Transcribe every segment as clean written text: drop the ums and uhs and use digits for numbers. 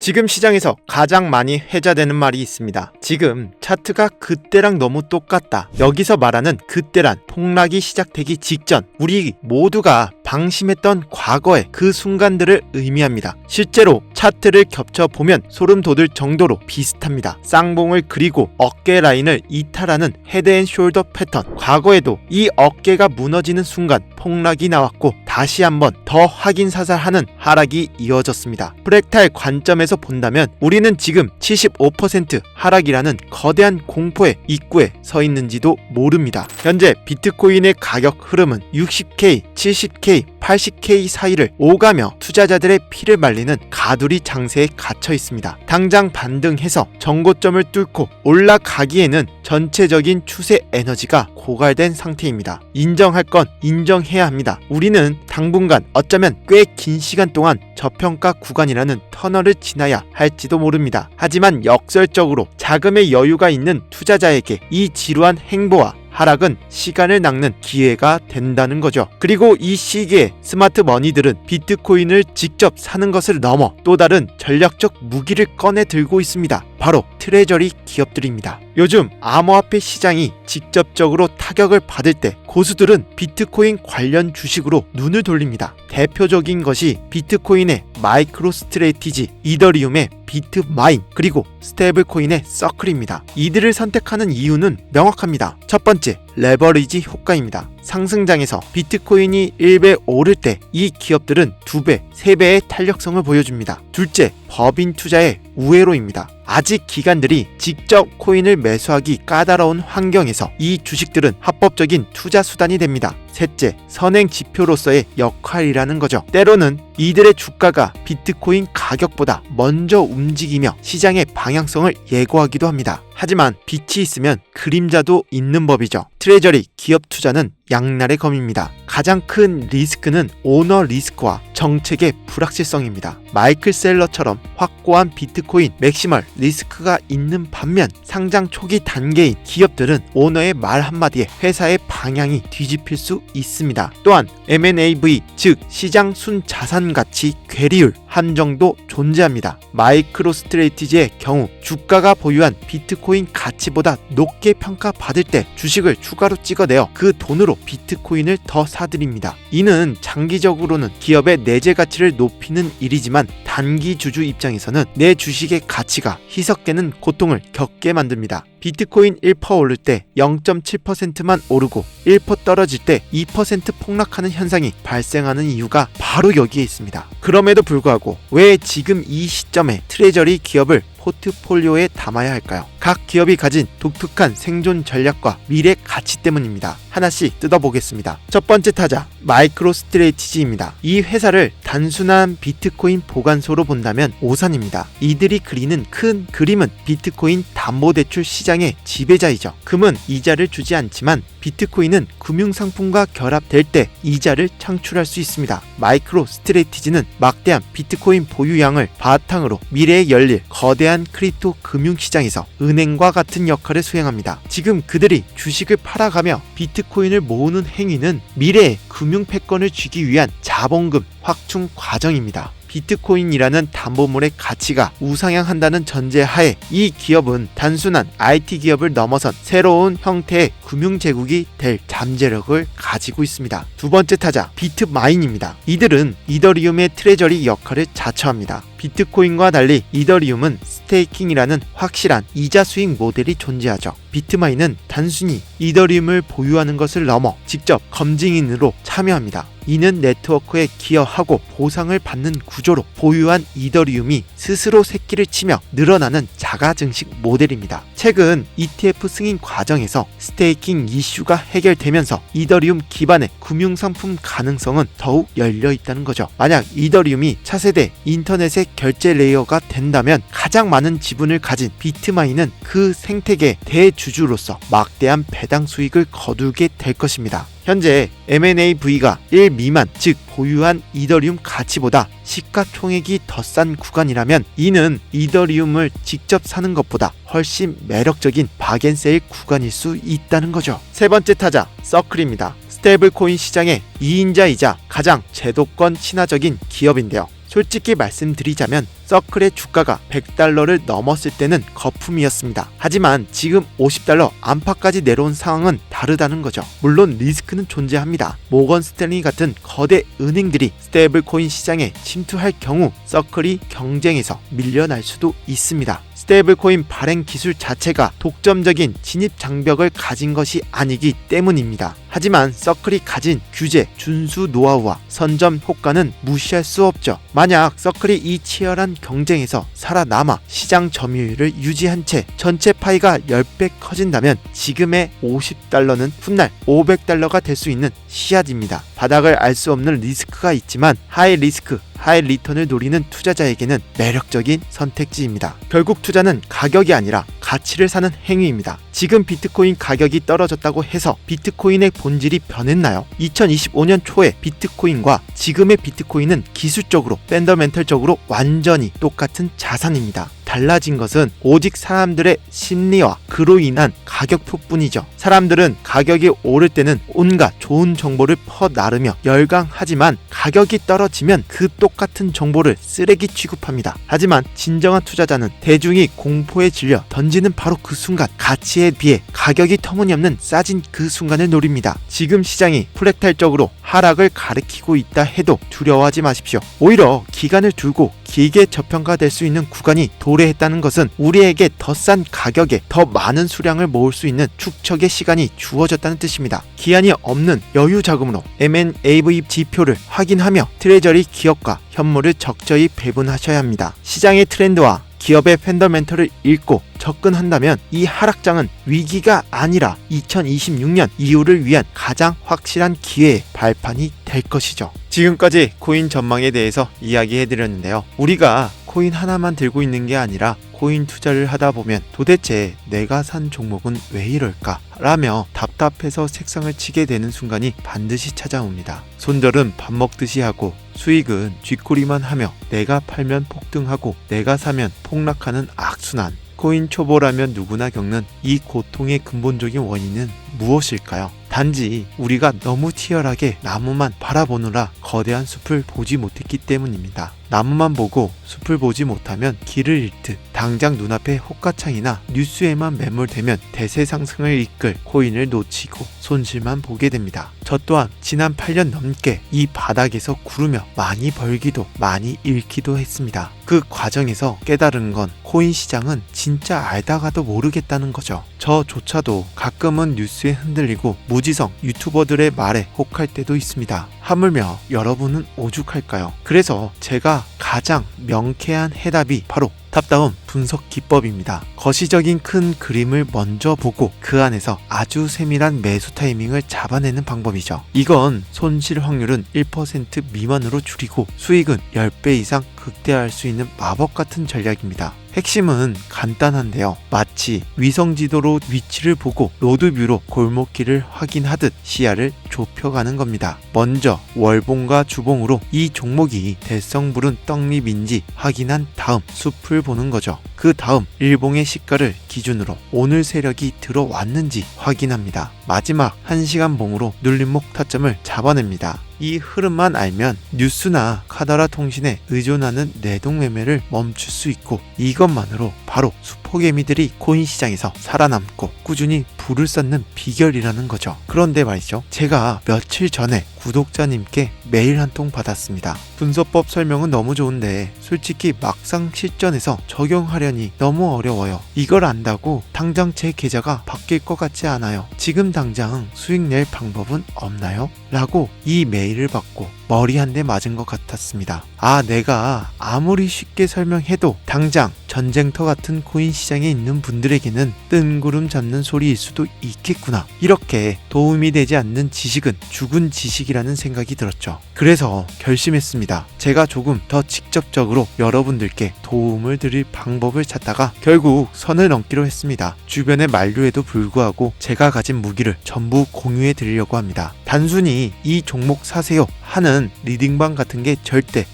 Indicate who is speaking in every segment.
Speaker 1: 지금 시장에서 가장 많이 회자되는 말이 있습니다. 지금 차트가 그때랑 너무 똑같다. 여기서 말하는 그때란 폭락이 시작되기 직전 우리 모두가 방심했던 과거의 그 순간들을 의미합니다. 실제로 차트를 겹쳐보면 소름 돋을 정도로 비슷합니다. 쌍봉을 그리고 어깨 라인을 이탈하는 헤드앤숄더 패턴. 과거에도 이 어깨가 무너지는 순간 폭락이 나왔고 다시 한번 더 확인사살하는 하락이 이어졌습니다. 프랙탈 관점에서 본다면 우리는 지금 75% 하락이라는 거대한 공포의 입구에 서 있는지도 모릅니다. 현재 비트코인의 가격 흐름은 60K, 70K, 80K 사이를 오가며 투자자들의 피를 말리는 가두리 장세에 갇혀 있습니다. 당장 반등해서 정고점을 뚫고 올라가기에는 전체적인 추세 에너지가 고갈된 상태입니다. 인정할 건 인정해야 합니다. 우리는 당분간 어쩌면 꽤 긴 시간 동안 저평가 구간이라는 터널을 지나야 할지도 모릅니다. 하지만 역설적으로 자금의 여유가 있는 투자자에게 이 지루한 행보와 하락은 시간을 낚는 기회가 된다는 거죠. 그리고 이 시기에 스마트 머니들은 비트코인을 직접 사는 것을 넘어 또 다른 전략적 무기를 꺼내 들고 있습니다. 바로 트레저리 기업들입니다. 요즘 암호화폐 시장이 직접적으로 타격을 받을 때 고수들은 비트코인 관련 주식으로 눈을 돌립니다. 대표적인 것이 비트코인의 마이크로 스트레티지, 이더리움의 비트마인, 그리고 스테이블코인의 서클입니다. 이들을 선택하는 이유는 명확합니다. 첫 번째, 레버리지 효과입니다. 상승장에서 비트코인이 1배 오를 때 이 기업들은 2배, 3배의 탄력성을 보여줍니다. 둘째, 법인 투자의 우회로입니다. 아직 기관들이 직접 코인을 매수하기 까다로운 환경에서 이 주식들은 합법적인 투자 수단이 됩니다. 셋째, 선행 지표로서의 역할이라는 거죠. 때로는 이들의 주가가 비트코인 가격보다 먼저 움직이며 시장의 방향성을 예고하기도 합니다. 하지만 빛이 있으면 그림자도 있는 법이죠. 트레저리 기업 투자는 양날의 검입니다. 가장 큰 리스크는 오너 리스크와 정책의 불확실성입니다. 마이클 셀러처럼 확고한 비트코인 맥시멀 리스크가 있는 반면 상장 초기 단계인 기업들은 오너의 말 한마디에 회사의 방향이 뒤집힐 수 있습니다. 또한 M&AV, 즉 시장 순 자산 가치 괴리율 함정도 존재합니다. 마이크로 스트레티지의 경우 주가가 보유한 비트코인 가치보다 높게 평가받을 때 주식을 추가로 찍어내어 그 돈으로 비트코인을 더 사들입니다. 이는 장기적으로는 기업의 내재 가치를 높이는 일이지만 단기 주주 입장에서는 내 주식의 가치가 희석되는 고통을 겪게 만듭니다. 비트코인 1% 오를 때 0.7%만 오르고 1% 떨어질 때 2% 폭락하는 현상이 발생하는 이유가 바로 여기에 있습니다. 그럼에도 불구하고 왜 지금 이 시점에 트레저리 기업을 포트폴리오에 담아야 할까요? 각 기업이 가진 독특한 생존 전략과 미래 가치 때문입니다. 하나씩 뜯어보겠습니다. 첫 번째 타자, 마이크로 스트레티지입니다. 이 회사를 단순한 비트코인 보관소로 본다면 오산입니다. 이들이 그리는 큰 그림은 비트코인 담보대출 시장의 지배자이죠. 금은 이자를 주지 않지만 비트코인은 금융상품과 결합될 때 이자를 창출할 수 있습니다. 마이크로 스트레티지는 막대한 비트코인 보유량을 바탕으로 미래에 열릴 거대한 크립토 금융시장에서 은행과 같은 역할을 수행합니다. 지금 그들이 주식을 팔아가며 비트코인을 모으는 행위는 미래의 금융 패권을 쥐기 위한 자본금 확충 과정입니다. 비트코인이라는 담보물의 가치가 우상향한다는 전제하에 이 기업은 단순한 IT 기업을 넘어선 새로운 형태의 금융제국이 될 잠재력을 가지고 있습니다. 두 번째 타자, 비트마인입니다. 이들은 이더리움의 트레저리 역할을 자처합니다. 비트코인과 달리 이더리움은 스테이킹이라는 확실한 이자 수익 모델이 존재하죠. 비트마인은 단순히 이더리움을 보유하는 것을 넘어 직접 검증인으로 참여합니다. 이는 네트워크에 기여하고 보상을 받는 구조로 보유한 이더리움이 스스로 새끼를 치며 늘어나는 자가 증식 모델입니다. 최근 ETF 승인 과정에서 스테이킹 이슈가 해결되면서 이더리움 기반의 금융상품 가능성은 더욱 열려 있다는 거죠. 만약 이더리움이 차세대 인터넷의 결제 레이어가 된다면 가장 많은 지분을 가진 비트마인은 그 생태계 대주주로서 막대한 배당 수익을 거두게 될 것입니다. 현재 M&AV가 1 미만, 즉 보유한 이더리움 가치보다 시가총액이 더 싼 구간이라면 이는 이더리움을 직접 사는 것보다 훨씬 매력적인 박앤세일 구간일 수 있다는 거죠. 세 번째 타자, 서클입니다. 스테이블코인 시장의 2인자이자 가장 제도권 친화적인 기업인데요. 솔직히 말씀드리자면 서클의 주가가 100달러를 넘었을 때는 거품이었습니다. 하지만 지금 50달러 안팎까지 내려온 상황은 다르다는 거죠. 물론 리스크는 존재합니다. 모건 스탠리 같은 거대 은행들이 스테이블 코인 시장에 침투할 경우 서클이 경쟁에서 밀려날 수도 있습니다. 스테이블 코인 발행 기술 자체가 독점적인 진입 장벽을 가진 것이 아니기 때문입니다. 하지만 서클이 가진 규제, 준수 노하우와 선점 효과는 무시할 수 없죠. 만약 서클이 이 치열한 경쟁에서 살아남아 시장 점유율을 유지한 채 전체 파이가 10배 커진다면 지금의 50달러는 훗날 500달러가 될 수 있는 씨앗입니다. 바닥을 알 수 없는 리스크가 있지만 하이 리스크, 하이 리턴을 노리는 투자자에게는 매력적인 선택지입니다. 결국 투자는 가격이 아니라 가치를 사는 행위입니다. 지금 비트코인 가격이 떨어졌다고 해서 비트코인의 본질이 변했나요? 2025년 초에 비트코인과 지금의 비트코인은 기술적으로, 펀더멘털적으로 완전히 똑같은 자산입니다. 달라진 것은 오직 사람들의 심리와 그로 인한 가격표뿐이죠. 사람들은 가격이 오를 때는 온갖 좋은 정보를 퍼나르며 열광하지만 가격이 떨어지면 그 똑같은 정보를 쓰레기 취급합니다. 하지만 진정한 투자자는 대중이 공포에 질려 던지는 바로 그 순간, 가치에 비해 가격이 터무니없는 싸진 그 순간을 노립니다. 지금 시장이 프랙탈적으로 하락을 가리키고 있다 해도 두려워하지 마십시오. 오히려 기간을 두고 길게 저평가될 수 있는 구간이 도래했다는 것은 우리에게 더 싼 가격에 더 많은 수량을 모을 수 있는 축적의 시간이 주어졌다는 뜻입니다. 기한이 없는 여유 자금으로 M&AV 지표를 확인하며 트레저리 기업과 현물을 적절히 배분하셔야 합니다. 시장의 트렌드와 기업의 펀더멘털을 읽고 접근한다면 이 하락장은 위기가 아니라 2026년 이후를 위한 가장 확실한 기회의 발판이 될 것이죠. 지금까지 코인 전망에 대해서 이야기해드렸는데요. 우리가 코인 하나만 들고 있는 게 아니라 코인 투자를 하다 보면 도대체 내가 산 종목은 왜 이럴까? 라며 답답해서 색상을 치게 되는 순간이 반드시 찾아옵니다. 손절은 밥 먹듯이 하고 수익은 쥐꼬리만 하며 내가 팔면 폭등하고 내가 사면 폭락하는 악순환. 코인 초보라면 누구나 겪는 이 고통의 근본적인 원인은 무엇일까요? 단지 우리가 너무 치열하게 나무만 바라보느라 거대한 숲을 보지 못했기 때문입니다. 나무만 보고 숲을 보지 못하면 길을 잃듯 당장 눈앞에 호가창이나 뉴스에만 매몰되면 대세 상승을 이끌 코인을 놓치고 손실만 보게 됩니다. 저 또한 지난 8년 넘게 이 바닥에서 구르며 많이 벌기도 많이 잃기도 했습니다. 그 과정에서 깨달은 건 코인 시장은 진짜 알다가도 모르겠다는 거죠. 저조차도 가끔은 뉴스에 흔들리고 무지성 유튜버들의 말에 혹할 때도 있습니다. 하물며 여러분은 오죽할까요? 그래서 제가 가장 명쾌한 해답이 바로 탑다운 분석 기법입니다. 거시적인 큰 그림을 먼저 보고 그 안에서 아주 세밀한 매수 타이밍을 잡아내는 방법이죠. 이건 손실 확률은 1% 미만으로 줄이고 수익은 10배 이상 극대화할 수 있는 마법 같은 전략입니다. 핵심은 간단한데요. 마치 위성지도로 위치를 보고 로드뷰로 골목길을 확인하듯 시야를 좁혀가는 겁니다. 먼저 월봉과 주봉으로 이 종목이 대성부른 떡잎인지 확인한 다음 숲을 보는 거죠. 그 다음 일봉의 시가를 기준으로 오늘 세력이 들어왔는지 확인합니다. 마지막 1시간 봉으로 눌림목 타점을 잡아냅니다. 이 흐름만 알면 뉴스나 카더라 통신에 의존하는 내동 매매를 멈출 수 있고 이것만으로 바로 수포개미들이 코인 시장에서 살아남고 꾸준히 부를 쌓는 비결이라는 거죠. 그런데 말이죠. 제가 며칠 전에 구독자님께 메일 한 통 받았습니다. 분석법 설명은 너무 좋은데 솔직히 막상 실전에서 적용하려니 너무 어려워요. 이걸 안다고 당장 제 계좌가 바뀔 것 같지 않아요. 지금 당장 수익 낼 방법은 없나요? 라고 이 메일을 받고 머리 한 대 맞은 것 같았습니다. 아, 내가 아무리 쉽게 설명해도 당장 전쟁터 같은 코인 시장에 있는 분들에게는 뜬구름 잡는 소리일 수도 있겠구나. 이렇게 도움이 되지 않는 지식은 죽은 지식이라는 생각이 들었죠. 그래서 결심했습니다. 제가 조금 더 직접적으로 여러분들께 도움을 드릴 방법을 찾다가 결국 선을 넘기로 했습니다. 주변의 만류에도 불구하고 제가 가진 무기를 전부 공유해 드리려고 합니다. 단순히 이 종목 사세요 하는 리딩방 같은 게 절대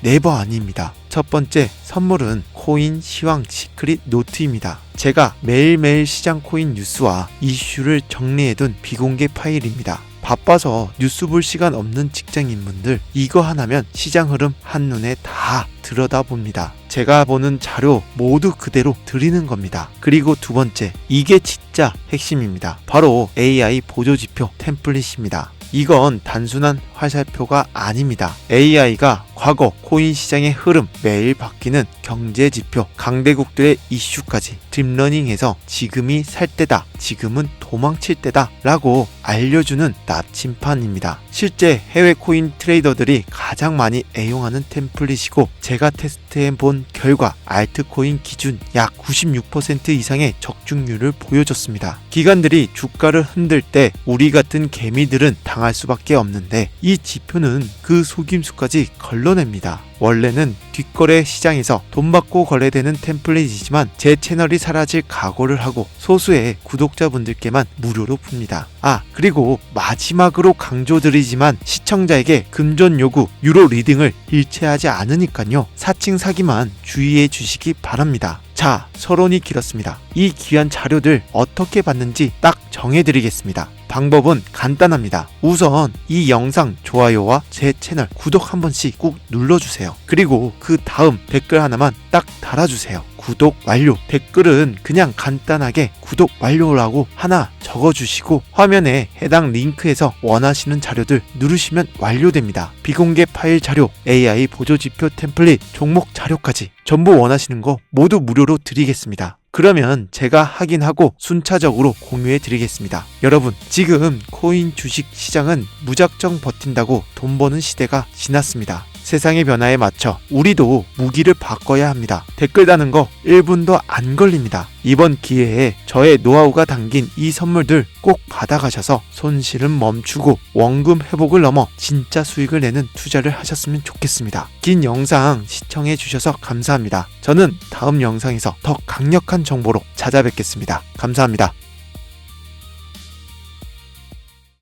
Speaker 1: 네버 아닙니다. 첫 번째 선물은 코인 시황 시크릿 노트입니다. 제가 매일매일 시장 코인 뉴스와 이슈를 정리해둔 비공개 파일입니다. 바빠서 뉴스 볼 시간 없는 직장인분들 이거 하나면 시장 흐름 한눈에 다 들여다봅니다. 제가 보는 자료 모두 그대로 드리는 겁니다. 그리고 두 번째, 이게 진짜 핵심입니다. 바로 AI 보조지표 템플릿입니다. 이건 단순한 화살표가 아닙니다. AI가 과거 코인 시장의 흐름, 매일 바뀌는 경제 지표, 강대국들의 이슈까지 딥러닝해서 지금이 살 때다, 지금은 도망칠 때다 라고 알려주는 나침판입니다. 실제 해외 코인 트레이더들이 가장 많이 애용하는 템플릿이고, 제가 테스트해 본 결과 알트코인 기준 약 96% 이상의 적중률을 보여줬습니다. 기관들이 주가를 흔들 때 우리 같은 개미들은 당할 수밖에 없는데, 이 지표는 그 속임수까지 걸러냅니다. 원래는 뒷거래 시장에서 돈 받고 거래되는 템플릿이지만 제 채널이 사라질 각오를 하고 소수의 구독자분들께만 무료로 풉니다. 그리고 마지막으로 강조드리지만 시청자에게 금전 요구, 유로 리딩을 일체하지 않으니까요. 사칭 사기만 주의해 주시기 바랍니다. 자, 서론이 길었습니다. 이 귀한 자료들 어떻게 받는지 딱 정해드리겠습니다. 방법은 간단합니다. 우선 이 영상 좋아요와 제 채널 구독 한 번씩 꾹 눌러주세요. 그리고 그 다음 댓글 하나만 딱 달아주세요. 구독 완료. 댓글은 그냥 간단하게 구독 완료라고 하나 적어주시고 화면에 해당 링크에서 원하시는 자료들 누르시면 완료됩니다. 비공개 파일 자료, AI 보조지표 템플릿, 종목 자료까지 전부 원하시는 거 모두 무료로 드리겠습니다. 그러면 제가 확인하고 순차적으로 공유해 드리겠습니다. 여러분, 지금 코인 주식 시장은 무작정 버틴다고 돈 버는 시대가 지났습니다. 세상의 변화에 맞춰 우리도 무기를 바꿔야 합니다. 댓글 다는 거 1분도 안 걸립니다. 이번 기회에 저의 노하우가 담긴 이 선물들 꼭 받아가셔서 손실은 멈추고 원금 회복을 넘어 진짜 수익을 내는 투자를 하셨으면 좋겠습니다. 긴 영상 시청해 주셔서 감사합니다. 저는 다음 영상에서 더 강력한 정보로 찾아뵙겠습니다. 감사합니다.